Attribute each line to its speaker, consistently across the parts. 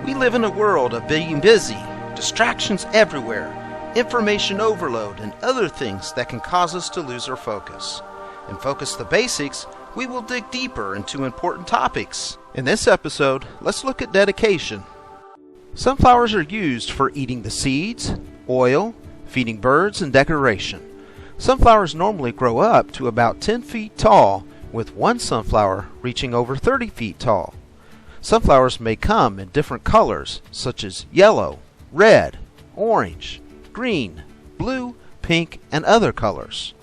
Speaker 1: We live in a world of being busy, distractions everywhere, information overload, and other things that can cause us to lose our focus. In Focus the Basics, we will dig deeper into important topics. In this episode, let's look at dedication. Sunflowers are used for eating the seeds, oil, feeding birds, and decoration. Sunflowers normally grow up to about 10 feet tall, with one sunflower reaching over 30 feet tall. Sunflowers may come in different colors, such as yellow, red, orange, green, blue, pink, and other colors.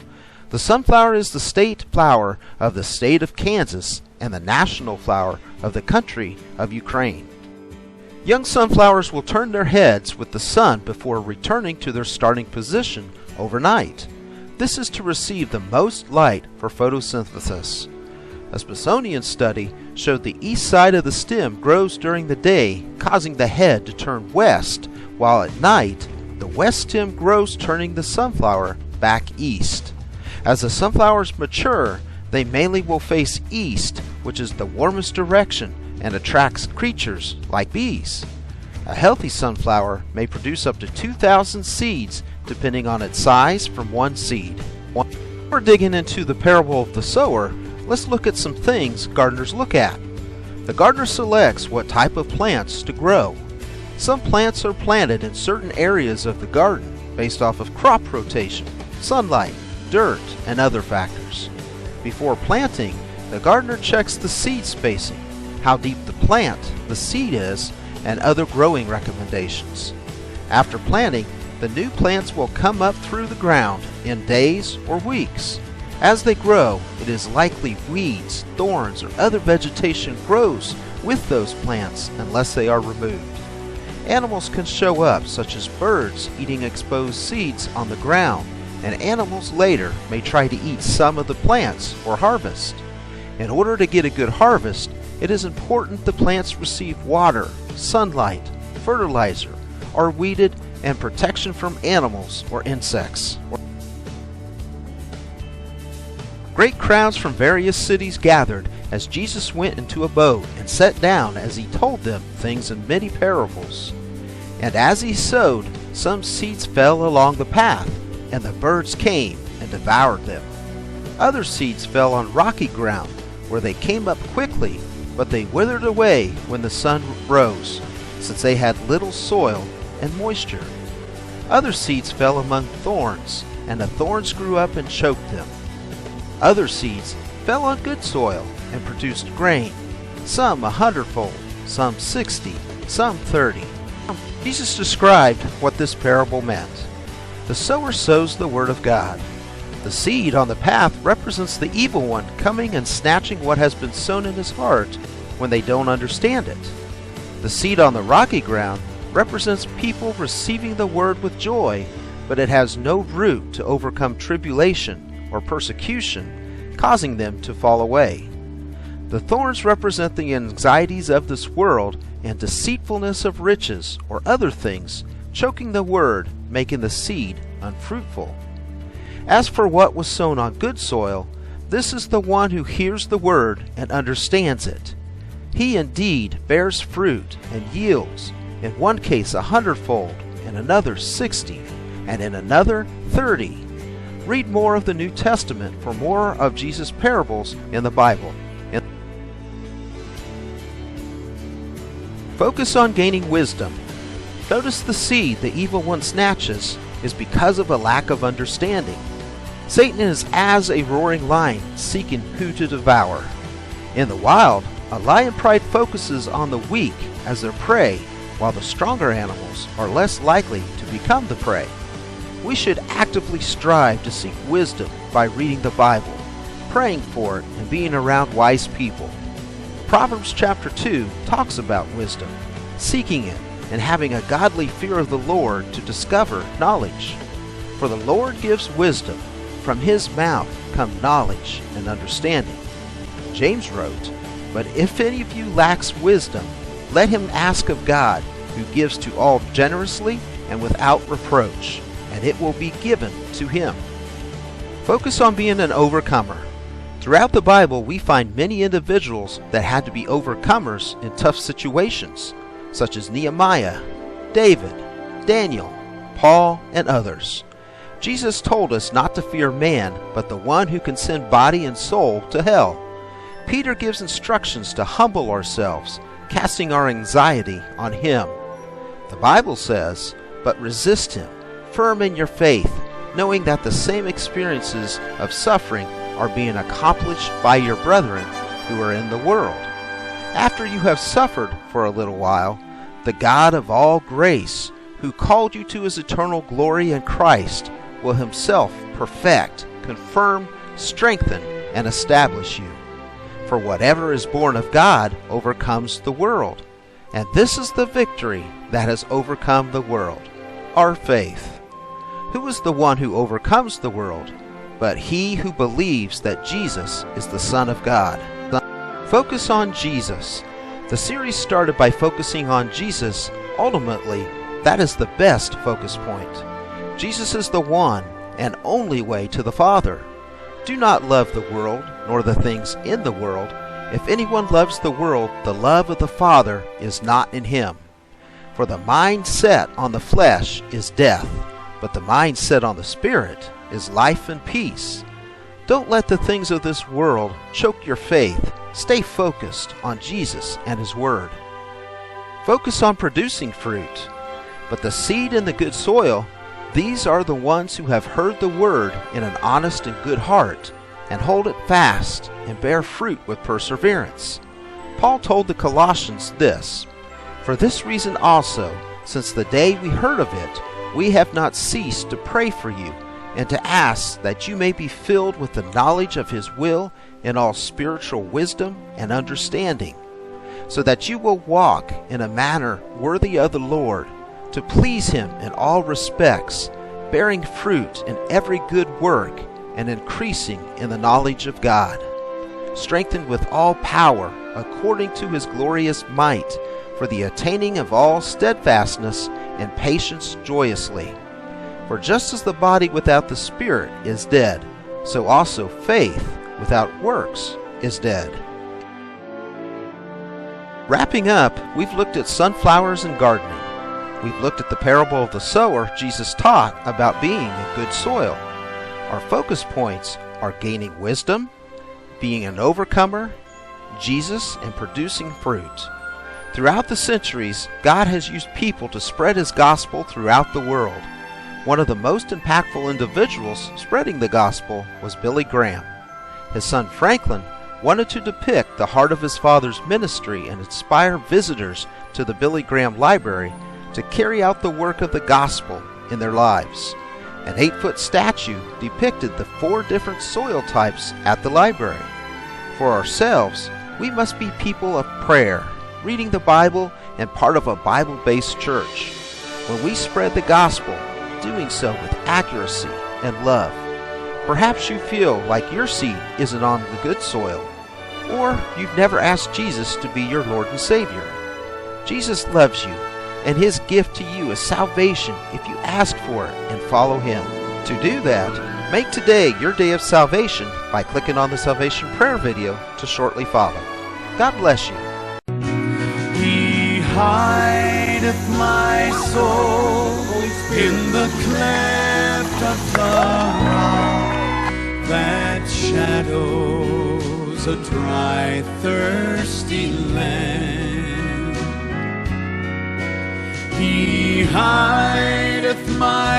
Speaker 1: The sunflower is the state flower of the state of Kansas and the national flower of the country of Ukraine. Young sunflowers will turn their heads with the sun before returning to their starting position overnight. This is to receive the most light for photosynthesis. A Smithsonian study showed the east side of the stem grows during the day, causing the head to turn west, while at night, the west stem grows, turning the sunflower back east. As the sunflowers mature, they mainly will face east, which is the warmest direction and attracts creatures like bees. A healthy sunflower may produce up to 2,000 seeds depending on its size from one seed. Before digging into the parable of the sower, let's look at some things gardeners look at. The gardener selects what type of plants to grow. Some plants are planted in certain areas of the garden based off of crop rotation, sunlight, dirt, and other factors. Before planting, the gardener checks the seed spacing, how deep the seed is, and other growing recommendations. After planting, the new plants will come up through the ground in days or weeks. As they grow, it is likely weeds, thorns, or other vegetation grows with those plants unless they are removed. Animals can show up, such as birds eating exposed seeds on the ground, and animals later may try to eat some of the plants or harvest. In order to get a good harvest, it is important the plants receive water, sunlight, fertilizer, are weeded, and protection from animals or insects. Great crowds from various cities gathered as Jesus went into a boat and sat down as he told them things in many parables. And as he sowed, some seeds fell along the path, and the birds came and devoured them. Other seeds fell on rocky ground, where they came up quickly, but they withered away when the sun rose, since they had little soil and moisture. Other seeds fell among thorns, and the thorns grew up and choked them. Other seeds fell on good soil and produced grain, some 100-fold, some 60, some 30. Jesus described what this parable meant. The sower sows the word of God. The seed on the path represents the evil one coming and snatching what has been sown in his heart when they don't understand it. The seed on the rocky ground represents people receiving the word with joy, but it has no root to overcome tribulation or persecution, causing them to fall away. The thorns represent the anxieties of this world and deceitfulness of riches or other things, choking the word, making the seed unfruitful. As for what was sown on good soil, this is the one who hears the word and understands it. He indeed bears fruit and yields, in one case 100-fold, in another 60, and in another 30. Read more of the New Testament for more of Jesus' parables in the Bible. Focus on gaining wisdom. Notice the seed the evil one snatches is because of a lack of understanding. Satan is as a roaring lion seeking who to devour. In the wild, a lion pride focuses on the weak as their prey, while the stronger animals are less likely to become the prey. We should actively strive to seek wisdom by reading the Bible, praying for it, and being around wise people. Proverbs chapter 2 talks about wisdom, seeking it, and having a godly fear of the Lord to discover knowledge. For the Lord gives wisdom, from his mouth come knowledge and understanding. James wrote, "But if any of you lacks wisdom, let him ask of God, who gives to all generously and without reproach, and it will be given to him." Focus on being an overcomer. Throughout the Bible, we find many individuals that had to be overcomers in tough situations. such as Nehemiah, David, Daniel, Paul, and others. Jesus told us not to fear man, but the one who can send body and soul to hell. Peter gives instructions to humble ourselves, casting our anxiety on him. The Bible says, "But resist him, firm in your faith, knowing that the same experiences of suffering are being accomplished by your brethren who are in the world." After you have suffered for a little while, the God of all grace, who called you to his eternal glory in Christ, will himself perfect, confirm, strengthen, and establish you. For whatever is born of God overcomes the world. And this is the victory that has overcome the world, our faith. Who is the one who overcomes the world? But he who believes that Jesus is the Son of God. Focus on Jesus. The series started by focusing on Jesus. Ultimately, that is the best focus point. Jesus is the one and only way to the Father. Do not love the world, nor the things in the world. If anyone loves the world, the love of the Father is not in him. For the mind set on the flesh is death, but the mind set on the Spirit is life and peace. Don't let the things of this world choke your faith. Stay focused on Jesus and his Word. Focus on producing fruit. But the seed in the good soil, these are the ones who have heard the Word in an honest and good heart, and hold it fast, and bear fruit with perseverance. Paul told the Colossians this, "For this reason also, since the day we heard of it, we have not ceased to pray for you, and to ask that you may be filled with the knowledge of his will in all spiritual wisdom and understanding, so that you will walk in a manner worthy of the Lord, to please him in all respects, bearing fruit in every good work, and increasing in the knowledge of God, strengthened with all power according to his glorious might, for the attaining of all steadfastness and patience joyously. For just as the body without the Spirit is dead, so also faith without works is dead." Wrapping up, we've looked at sunflowers and gardening. We've looked at the parable of the sower Jesus taught about being in good soil. Our focus points are gaining wisdom, being an overcomer, Jesus, and producing fruit. Throughout the centuries, God has used people to spread his gospel throughout the world. One of the most impactful individuals spreading the gospel was Billy Graham. His son Franklin wanted to depict the heart of his father's ministry and inspire visitors to the Billy Graham Library to carry out the work of the gospel in their lives. An 8-foot statue depicted the 4 different soil types at the library. For ourselves, we must be people of prayer, reading the Bible, and part of a Bible-based church. When we spread the gospel, doing so with accuracy and love. Perhaps you feel like your seed isn't on the good soil, or you've never asked Jesus to be your Lord and Savior. Jesus loves you, and his gift to you is salvation if you ask for it and follow him. To do that, make today your day of salvation by clicking on the salvation prayer video to shortly follow. God bless you.
Speaker 2: He hideth my soul in the cleft of the rock that shadows a dry, thirsty land. He hideth my